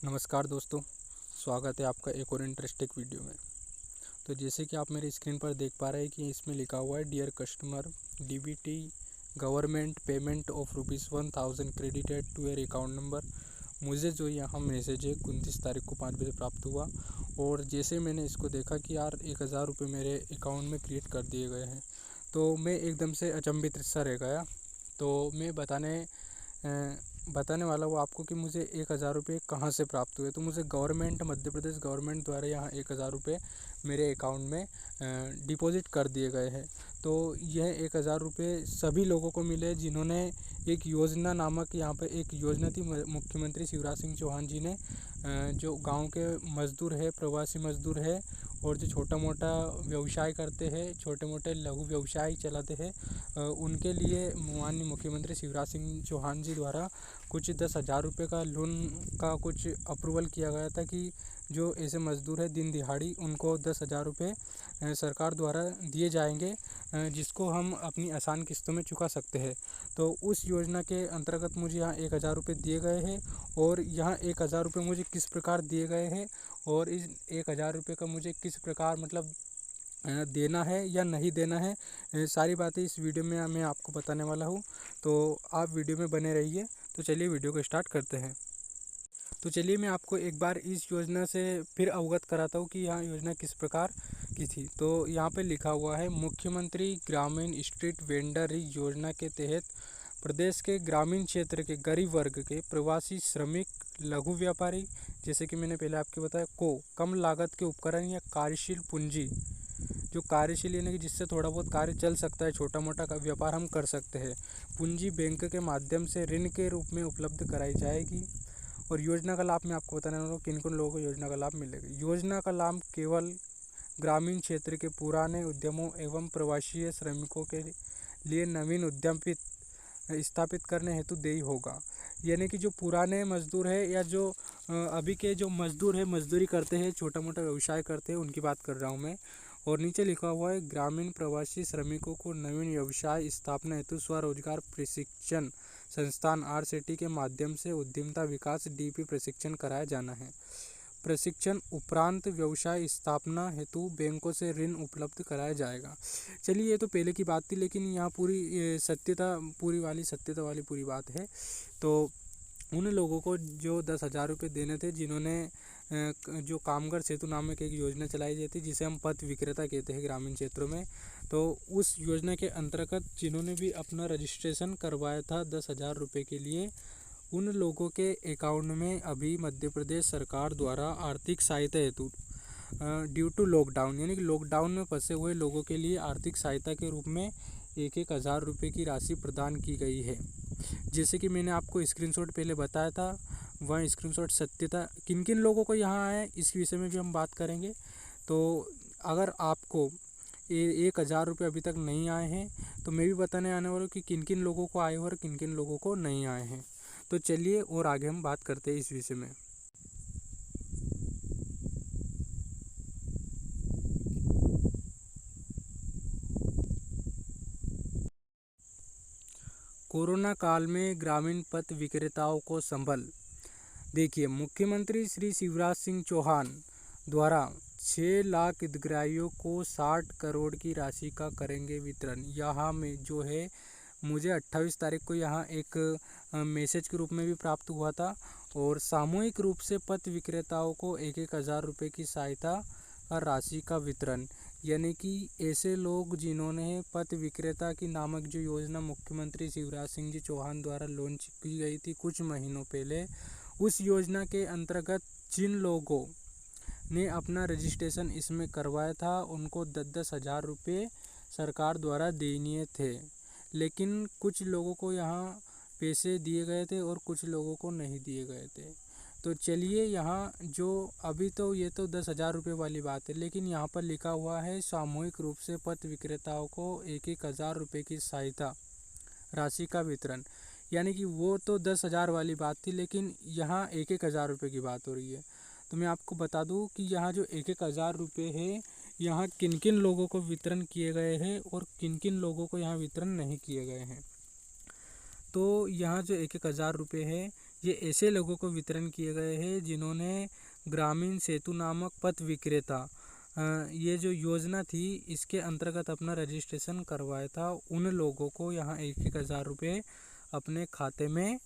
नमस्कार दोस्तों, स्वागत है आपका एक और इंटरेस्टिंग वीडियो में। तो जैसे कि आप मेरी स्क्रीन पर देख पा रहे हैं कि इसमें लिखा हुआ है dear customer, DBT government payment of ₹1000 credited to your account number. मुझे जो यहाँ मैसेज है 29 तारीख को 5 बजे प्राप्त हुआ और जैसे मैंने इसको देखा कि यार 1000 रुपये मेरे अकाउंट में क्रिएट कर दिए गए हैं, तो मैं एकदम से अचंभित सा रह गया। तो मैं बताने वाला हूँ आपको कि मुझे 1000 रुपये कहाँ से प्राप्त हुए। तो मुझे मध्य प्रदेश गवर्नमेंट द्वारा यहाँ 1000 रुपये मेरे अकाउंट में डिपॉजिट कर दिए गए हैं। तो यह 1000 रुपये सभी लोगों को मिले जिन्होंने एक योजना नामक, यहाँ पे एक योजना थी मुख्यमंत्री शिवराज सिंह चौहान जी ने, जो गांव के मज़दूर है, प्रवासी मज़दूर है और जो छोटा मोटा व्यवसाय करते हैं, छोटे मोटे लघु व्यवसाय चलाते हैं, उनके लिए माननीय मुख्यमंत्री शिवराज सिंह चौहान जी द्वारा कुछ 10,000 रुपये का लोन का कुछ अप्रूवल किया गया था कि जो ऐसे मज़दूर है दिन दिहाड़ी, उनको 10,000 रुपये सरकार द्वारा दिए जाएंगे, जिसको हम अपनी आसान किस्तों में चुका सकते हैं। तो उस योजना के अंतर्गत मुझे यहाँ 1000 रुपये दिए गए हैं और यहाँ 1000 रुपये मुझे किस प्रकार दिए गए हैं और इस 1000 रुपये का मुझे किस प्रकार मतलब देना है या नहीं देना है, सारी बातें इस वीडियो में मैं आपको बताने वाला हूँ। तो आप वीडियो में बने रहिए। तो चलिए वीडियो को स्टार्ट करते हैं। तो चलिए मैं आपको एक बार इस योजना से फिर अवगत कराता हूँ कि यह योजना किस प्रकार की थी। तो यहाँ पे लिखा हुआ है, मुख्यमंत्री ग्रामीण स्ट्रीट वेंडर योजना के तहत प्रदेश के ग्रामीण क्षेत्र के गरीब वर्ग के प्रवासी श्रमिक, लघु व्यापारी, जैसे कि मैंने पहले आपको बताया, को कम लागत के उपकरण या कार्यशील पूंजी, जो कार्यशील यानी कि जिससे थोड़ा बहुत कार्य चल सकता है, छोटा मोटा का व्यापार हम कर सकते हैं, पूंजी बैंक के माध्यम से ऋण के रूप में उपलब्ध कराई जाएगी। और योजना का लाभ मैं आपको बताने वाला हूँ किन किन लोगों को योजना का लाभ मिलेगा। योजना का लाभ केवल ग्रामीण क्षेत्र के पुराने उद्यमों एवं प्रवासी श्रमिकों के लिए नवीन उद्यम स्थापित करने हेतु देय होगा। यानी कि जो पुराने मजदूर है या जो अभी के जो मजदूर है, मजदूरी करते हैं, छोटा मोटा व्यवसाय करते हैं, उनकी बात कर रहा हूँ मैं। और नीचे लिखा हुआ है, ग्रामीण प्रवासी श्रमिकों को नवीन व्यवसाय स्थापना हेतु स्वरोजगार प्रशिक्षण संस्थान RCT के माध्यम से उद्यमिता विकास DP प्रशिक्षण कराया जाना है। प्रशिक्षण उपरांत व्यवसाय स्थापना हेतु बैंकों से ऋण उपलब्ध कराया जाएगा। चलिए, ये तो पहले की बात थी, लेकिन यहाँ पूरी सत्यता वाली पूरी बात है। तो उन लोगों को जो 10,000 रुपये देने थे, जिन्होंने जो कामगार सेतु नामक एक योजना चलाई जाती है, जिसे हम पथ विक्रेता कहते हैं ग्रामीण क्षेत्रों में, तो उस योजना के अंतर्गत जिन्होंने भी अपना रजिस्ट्रेशन करवाया था 10,000 रुपये के लिए, उन लोगों के अकाउंट में अभी मध्य प्रदेश सरकार द्वारा आर्थिक सहायता हेतु ड्यू टू लॉकडाउन, यानी कि लॉकडाउन में फंसे हुए लोगों के लिए आर्थिक सहायता के रूप में 1,000 रुपये की राशि प्रदान की गई है। जैसे कि मैंने आपको स्क्रीनशॉट पहले बताया था, वह स्क्रीनशॉट सत्यता किन किन लोगों को यहाँ आया है, इस विषय में भी हम बात करेंगे। तो अगर आपको 1,000 रुपये अभी तक नहीं आए हैं, तो मैं भी बताने आने वाला हूँ कि किन किन लोगों को आए और किन किन लोगों को नहीं आए हैं। तो चलिए और आगे हम बात करते हैं इस विषय में। कोरोना काल में ग्रामीण पथ विक्रेताओं को संबल। देखिए, मुख्यमंत्री श्री शिवराज सिंह चौहान द्वारा 6 लाख हितग्राहियों को 60 करोड़ की राशि का करेंगे वितरण। यहाँ में जो है, मुझे 28 तारीख को यहाँ एक मैसेज के रूप में भी प्राप्त हुआ था। और सामूहिक रूप से पथ विक्रेताओं को 1,000 रुपये की सहायता राशि का वितरण, यानी कि ऐसे लोग जिन्होंने पथ विक्रेता की नामक जो योजना मुख्यमंत्री शिवराज सिंह जी चौहान द्वारा लॉन्च की गई थी कुछ महीनों पहले, उस योजना के अंतर्गत जिन लोगों ने अपना रजिस्ट्रेशन इसमें करवाया था, उनको 10,000 रुपये सरकार द्वारा देनीय थे। लेकिन कुछ लोगों को यहाँ पैसे दिए गए थे और कुछ लोगों को नहीं दिए गए थे। तो चलिए, यहाँ जो अभी तो ये तो 10,000 रुपये वाली बात है, लेकिन यहाँ पर लिखा हुआ है सामूहिक रूप से पथ विक्रेताओं को 1,000 रुपये की सहायता राशि का वितरण, यानी कि वो तो 10,000 वाली बात थी, लेकिन यहाँ 1,000 रुपये की बात हो रही है। तो मैं आपको बता दूं कि यहाँ जो 1,000 रुपये है, यहाँ किन किन लोगों को वितरण किए गए हैं और किन किन लोगों को यहाँ वितरण नहीं किए गए हैं। तो यहाँ जो 1,000 रुपये है, ये ऐसे लोगों को वितरण किए गए हैं जिन्होंने ग्रामीण सेतु नामक पथ विक्रेता ये जो योजना थी इसके अंतर्गत अपना रजिस्ट्रेशन करवाया था। उन लोगों को यहाँ 1,000 रुपये अपने खाते में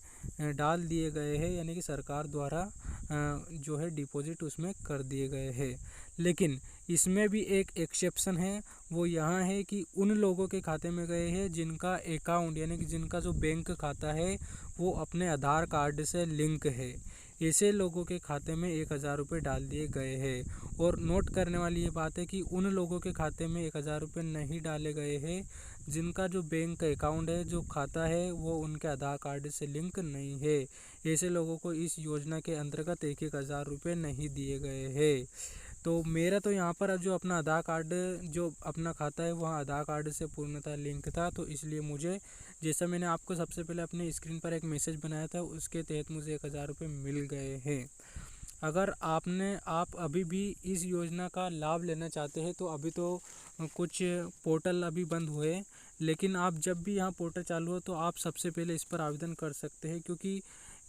डाल दिए गए हैं, यानी कि सरकार द्वारा जो है डिपॉजिट उसमें कर दिए गए हैं। लेकिन इसमें भी एक एक्सेप्शन है, वो यहाँ है कि उन लोगों के खाते में गए हैं जिनका अकाउंट यानी कि जिनका जो बैंक खाता है वो अपने आधार कार्ड से लिंक है। ऐसे लोगों के खाते में 1,000 रुपये डाल दिए गए हैं। और नोट करने वाली ये बात है कि उन लोगों के खाते में 1,000 रुपये नहीं डाले गए हैं जिनका जो बैंक अकाउंट है, जो खाता है, वो उनके आधार कार्ड से लिंक नहीं है। ऐसे लोगों को इस योजना के अंतर्गत 1,000 रुपये नहीं दिए गए हैं। तो मेरा तो यहाँ पर जो अपना आधार कार्ड जो अपना खाता है वहाँ आधार कार्ड से पूर्णतः लिंक था, तो इसलिए मुझे, जैसा मैंने आपको सबसे पहले अपने स्क्रीन पर एक मैसेज बनाया था, उसके तहत मुझे 1,000 रुपये मिल गए हैं। अगर आप अभी भी इस योजना का लाभ लेना चाहते हैं तो अभी तो कुछ पोर्टल अभी बंद हुए, लेकिन आप जब भी यहाँ पोर्टल चालू हो तो आप सबसे पहले इस पर आवेदन कर सकते हैं, क्योंकि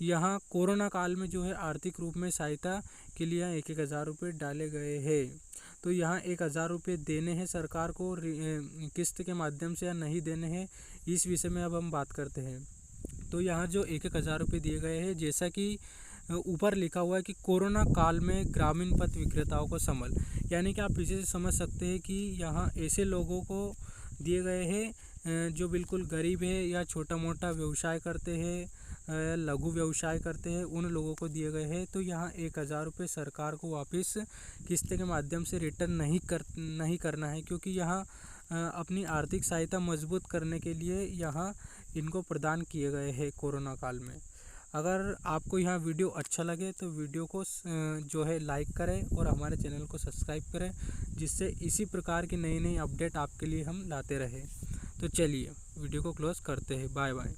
यहाँ कोरोना काल में जो है आर्थिक रूप में सहायता के लिए 1,000 रुपये डाले गए हैं। तो यहाँ 1,000 रुपये देने हैं सरकार को किस्त के माध्यम से या नहीं देने हैं, इस विषय में अब हम बात करते हैं। तो यहाँ जो 1,000 रुपये दिए गए हैं, जैसा कि ऊपर लिखा हुआ है कि कोरोना काल में ग्रामीण पथ विक्रेताओं को संबल, यानी कि आप पीछे से समझ सकते हैं कि यहाँ ऐसे लोगों को दिए गए हैं जो बिल्कुल गरीब है या छोटा मोटा व्यवसाय करते हैं, लघु व्यवसाय करते हैं, उन लोगों को दिए गए हैं। तो यहाँ 1,000 रुपये सरकार को वापस किस्त के माध्यम से रिटर्न नहीं करना है, क्योंकि यहाँ अपनी आर्थिक सहायता मजबूत करने के लिए यहाँ इनको प्रदान किए गए हैं कोरोना काल में। अगर आपको यहाँ वीडियो अच्छा लगे तो वीडियो को जो है लाइक करें और हमारे चैनल को सब्सक्राइब करें, जिससे इसी प्रकार की नई नई अपडेट आपके लिए हम लाते रहें। तो चलिए वीडियो को क्लोज करते हैं। Bye bye.